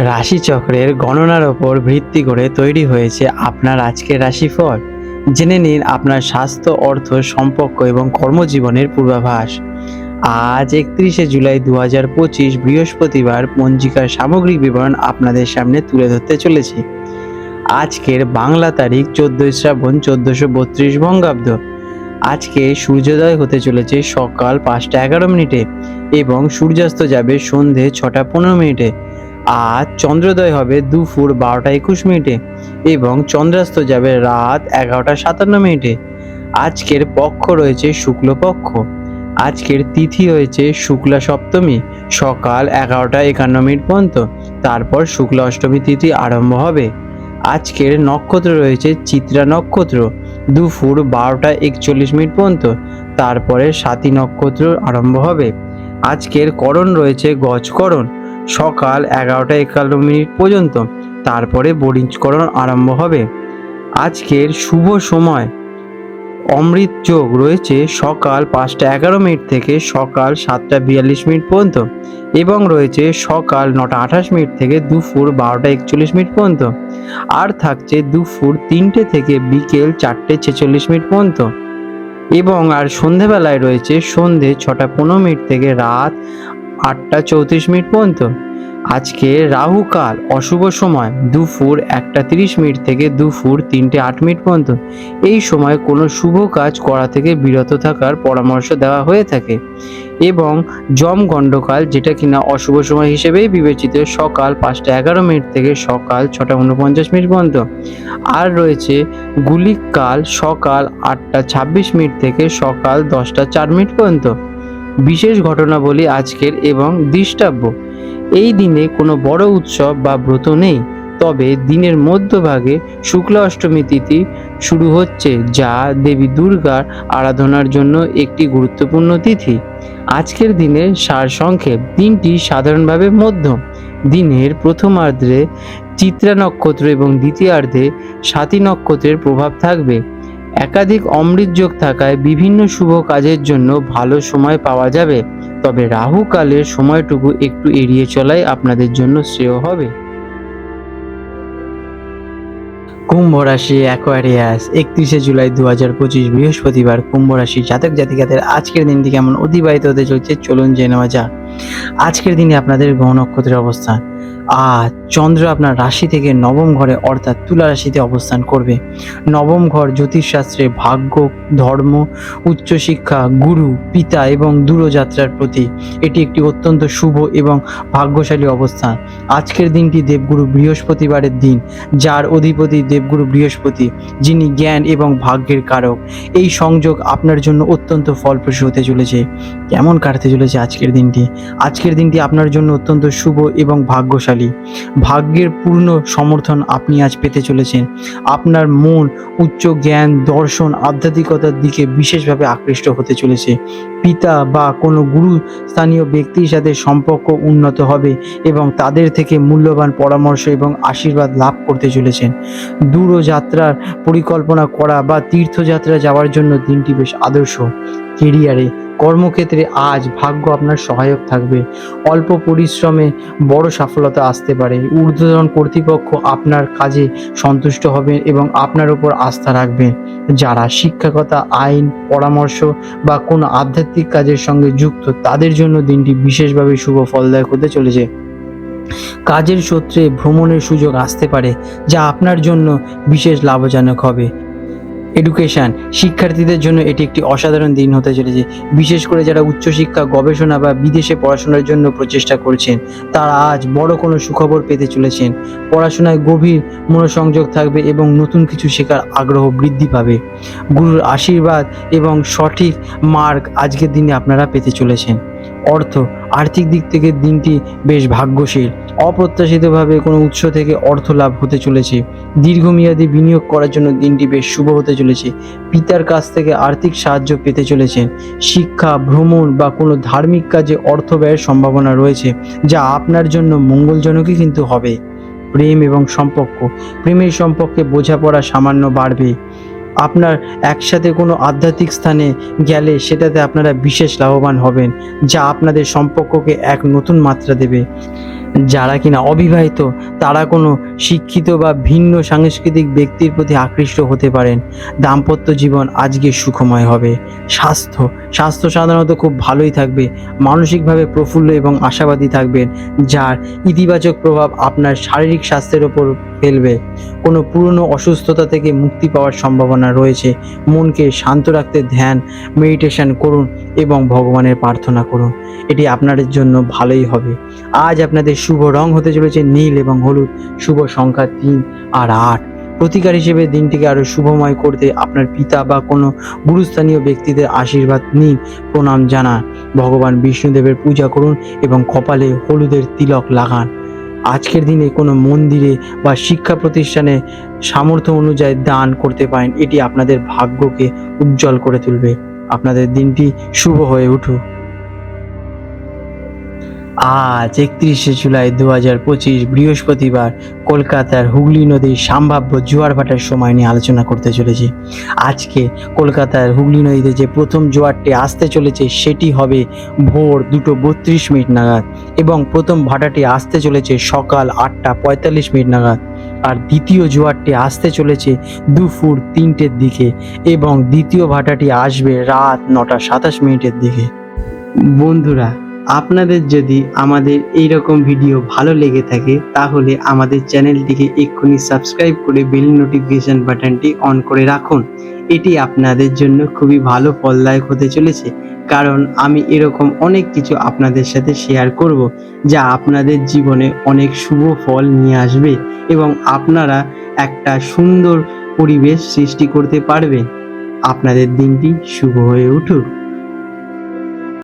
রাশিচক্রের গণনার ওপর ভিত্তি করে তৈরি হয়েছে আপনার আজকের রাশিফল। জেনে নিন আপনার স্বাস্থ্য, অর্থ, সম্পর্ক এবং কর্মজীবনের পূর্বাভাস। আজ 31শে জুলাই 2025 বৃহস্পতিবার পঞ্জিকার সামগ্রিক বিবরণ আপনাদের সামনে তুলে ধরতে চলেছি। আজকের বাংলা তারিখ 14 শ্রাবণ 1432 বঙ্গাব্দ। আজকে সূর্যোদয় হতে চলেছে সকাল 5টা 11 মিনিটে এবং সূর্যাস্ত যাবে সন্ধে 6টা 15 মিনিটে। আজ চন্দ্রোদয় হবে দুপুর 12টা 21 মিনিটে এবং চন্দ্রাস্ত যাবে রাত 11টা 57 মিনিটে। আজকের পক্ষ রয়েছে শুক্লপক্ষ। আজকের তিথি হয়েছে শুক্লা সপ্তমী সকাল 11টা 51 মিনিট পর্যন্ত, তারপর শুক্লা অষ্টমী তিথি আরম্ভ হবে। আজকের নক্ষত্র রয়েছে চিত্রা নক্ষত্র দুপুর 12টা 41 মিনিট পর্যন্ত, তারপরে স্বাতী নক্ষত্র আরম্ভ হবে। আজকের করণ রয়েছে গজকরণ সকাল 11টা 51 মিনিট পর্যন্ত, তারপরে বণিজকরণ আরম্ভ হবে। আজকের শুভ সময় অমৃত যোগ রয়েছে সকাল 5টা 11 মিনিট থেকে সকাল 7টা 42 মিনিট পর্যন্ত এবং রয়েছে সকাল 9টা 28 মিনিট থেকে দুপুর 12টা 41 মিনিট পর্যন্ত। আর থাকছে দুপুর 3টে থেকে বিকেল 4টে 46 মিনিট পর্যন্ত এবং আর সন্ধেবেলায় রয়েছে সন্ধে 6টা 15 মিনিট থেকে রাত 8টা 34 মিনিট পর্যন্ত। আজকে রাহুকাল অশুভ সময় দুপুর 1টা 30 মিনিট থেকে দুপুর 3টে 8 মিনিট পর্যন্ত। এই সময় কোনো শুভ কাজ করা থেকে বিরত থাকার পরামর্শ দেওয়া হয়ে থাকে। এবং যমগণ্ডকাল, যেটা কিনা অশুভ সময় হিসেবেই বিবেচিত, সকাল 5টা 11 মিনিট থেকে সকাল 6টা 49 মিনিট পর্যন্ত। আর রয়েছে গুলিক কাল সকাল 8টা 26 মিনিট থেকে সকাল 10টা 4 মিনিট পর্যন্ত। বিশেষ ঘটনাবলী আজকের এবং দৃষ্টাব্য। এই দিনে কোনো বড় উৎসব বা ব্রত নেই, তবে দিনের মধ্যভাগে শুক্লা অষ্টমী তিথি শুরু হচ্ছে, যা দেবী দুর্গার আরাধনার জন্য একটি গুরুত্বপূর্ণ তিথি। আজকের দিনের সারসংক্ষেপ: দিনটি সাধারণভাবে মধ্যম। দিনের প্রথমার্ধে চিত্রা নক্ষত্র এবং দ্বিতীয়ার্ধে স্বাতী নক্ষত্রের প্রভাব থাকবে। একাধিক অমৃত যোগ থাকায় বিভিন্ন শুভ কাজের জন্য ভালো সময় পাওয়া যাবে, তবে রাহু কালের সময়টুকু একটু এড়িয়ে চলাই আপনাদের জন্য শ্রেয় হবে। কুম্ভ রাশি অ্যাকোয়ারিয়াস, 31শে জুলাই 2025 বৃহস্পতিবার কুম্ভ রাশি জাতক জাতিকাদের আজকের দিনটি কেমন অতিবাহিত হতে চলছে চলুন জেনে নেওয়া যাক। আজকের দিনে আপনাদের গ্রহ নক্ষত্রের অবস্থান: আজ চন্দ্র আপনার রাশি থেকে নবম ঘরে অর্থাৎ তুলা রাশিতে অবস্থান করবে। নবম ঘর জ্যোতিষশাস্ত্রে ভাগ্য, ধর্ম, উচ্চশিক্ষা, গুরু, পিতা এবং দূরযাত্রার প্রতীক। এটি একটি অত্যন্ত শুভ এবং ভাগ্যশালী অবস্থান। আজকের দিনটি দেবগুরু বৃহস্পতিবারের দিন, যার অধিপতি দেবগুরু বৃহস্পতি, যিনি জ্ঞান এবং ভাগ্যের কারক। এই সংযোগ আপনার জন্য অত্যন্ত ফলপ্রসূ হতে চলেছে। কেমন কাটতে চলেছে আজকের দিনটি? আজকের দিনটি আপনার জন্য অত্যন্ত শুভ এবং ভাগ্যশালী। ভাগ্যের পূর্ণ সমর্থন আপনি আজ পেতে চলেছেন। আপনার মন উচ্চ জ্ঞান, দর্শন, আধ্যাত্মিকতার দিকে বিশেষভাবে আকৃষ্ট হতে চলেছে। পিতা বা কোনো গুরু স্থানীয় ব্যক্তির সাথে সম্পর্ক উন্নত হবে এবং তাদের থেকে মূল্যবান পরামর্শ এবং আশীর্বাদ লাভ করতে চলেছেন। দূরযাত্রার পরিকল্পনা করা বা তীর্থযাত্রা যাওয়ার জন্য দিনটি বেশ আদর্শ। কেরিয়ারে, কর্মক্ষেত্রে আজ ভাগ্য আপনার সহায়ক থাকবে। অল্প পরিশ্রমে বড় সফলতা আসতে পারে। ঊর্ধ্বতন কর্তৃপক্ষ আপনার কাজে সন্তুষ্ট হবেন এবং আপনার উপর আস্থা রাখবেন। যারা শিক্ষকতা, আইন, পরামর্শ বা কোনো আধ্যাত্মিক কাজের সঙ্গে যুক্ত, তাদের জন্য দিনটি বিশেষভাবে শুভ ফলদায়ক হতে চলেছে। কাজের সূত্রে ভ্রমণের সুযোগ আসতে পারে, যা আপনার জন্য বিশেষ লাভজনক হবে। এডুকেশন, শিক্ষার্থীদের জন্য এটি একটি অসাধারণ দিন হতে চলেছে। বিশেষ করে যারা উচ্চশিক্ষা, গবেষণা বা বিদেশে পড়াশোনার জন্য প্রচেষ্টা করছেন, তারা আজ বড় কোনো সুখবর পেতে চলেছেন। পড়াশোনায় গভীর মনোসংযোগ থাকবে এবং নতুন কিছু শেখার আগ্রহ বৃদ্ধি পাবে। গুরুর আশীর্বাদ এবং সঠিক মার্গ আজকের দিনে আপনারা পেতে চলেছেন। অর্থ, আর্থিক দিক থেকে দিনটি বেশ ভাগ্যশীল। অপ্রত্যাশিতভাবে কোনো উৎস থেকে অর্থ লাভ হতে চলেছে। দীর্ঘমেয়াদী বিনিয়োগ করার জন্য দিনটি বেশ শুভ হতে চলেছে। পিতার কাছ থেকে আর্থিক সাহায্য পেতে চলেছেন। শিক্ষা, ভ্রমণ বা কোনো ধার্মিক কাজে অর্থ ব্যয়ের সম্ভাবনা রয়েছে, যা আপনার জন্য মঙ্গলজনকই কিন্তু হবে। প্রেম এবং সম্পর্ক, প্রেমের সম্পর্কে বোঝাপড়া সামান্য বাড়বে। আপনার একসাথে কোনো আধ্যাত্মিক স্থানে গেলে সেটাতে আপনারা বিশেষ লাভবান হবেন, যা আপনাদের সম্পর্ককে এক নতুন মাত্রা দেবে। যারা কিনা অবিবাহিত তারা কোনো শিক্ষিত বা ভিন্ন সাংস্কৃতিক ব্যক্তির প্রতি আকৃষ্ট হতে পারেন। দাম্পত্য জীবন আজকে সুখময় হবে। স্বাস্থ্য সাধারণত খুব ভালোই থাকবে। মানসিকভাবে প্রফুল্ল এবং আশাবাদী থাকবেন, যার ইতিবাচক প্রভাব আপনার শারীরিক স্বাস্থ্যের ওপর ফেলবে। কোনো পুরনো অসুস্থতা থেকে মুক্তি পাওয়ার সম্ভাবনা রয়েছে। মনকে শান্ত রাখতে ধ্যান, মেডিটেশন করুন এবং ভগবানের প্রার্থনা করুন। এটি আপনাদের জন্য ভালোই হবে। আজ আপনাদের শুভ রং হতে চলেছে নীল এবং হলুদ। শুভ সংখ্যা 3 আর 8। প্রতিকার হিসেবে দিনটিকে আরও শুভময় করতে আপনার পিতা বা কোনো গুরুস্থানীয় ব্যক্তিদের আশীর্বাদ নিন, প্রণাম জানান, ভগবান বিষ্ণুদেবের পূজা করুন এবং কপালে হলুদের তিলক লাগান। আজকের দিনে কোনো মন্দিরে বা শিক্ষা প্রতিষ্ঠানে সামর্থ্য অনুযায়ী দান করতে পারেন। এটি আপনাদের ভাগ্যকে উজ্জ্বল করে তুলবে। আপনাদের দিনটি শুভ হয়ে উঠুক। আজ 31শে জুলাই 2025 বৃহস্পতিবার কলকাতার হুগলি নদীর সম্ভাব্য জোয়ার ভাটার সময় নিয়ে আলোচনা করতে চলেছি। আজকে কলকাতার হুগলি নদীতে যে প্রথম জোয়ারটি আসতে চলেছে সেটি হবে ভোর 2:32 নাগাদ এবং প্রথম ভাটাটি আসতে চলেছে সকাল 8:45 নাগাদ। আর দ্বিতীয় জোয়ারটি আসতে চলেছে দুপুর 3টের দিকে এবং দ্বিতীয় ভাটাটি আসবে রাত 9:27 দিকে। বন্ধুরা, আপনাদের যদি আমাদের এই রকম ভিডিও ভালো লেগে থাকে তাহলে আমাদের চ্যানেলটিকে এক্ষুনি সাবস্ক্রাইব করে বেল নোটিফিকেশন বাটনটি অন করে রাখুন। এটি আপনাদের জন্য খুবই ভালো ফলদায়ক হতে চলেছে, কারণ আমি এরকম অনেক কিছু আপনাদের সাথে শেয়ার করব যা আপনাদের জীবনে অনেক শুভ ফল নিয়ে আসবে এবং আপনারা একটা সুন্দর পরিবেশ সৃষ্টি করতে পারবেন। আপনাদের দিনটি শুভ হয়ে উঠুক।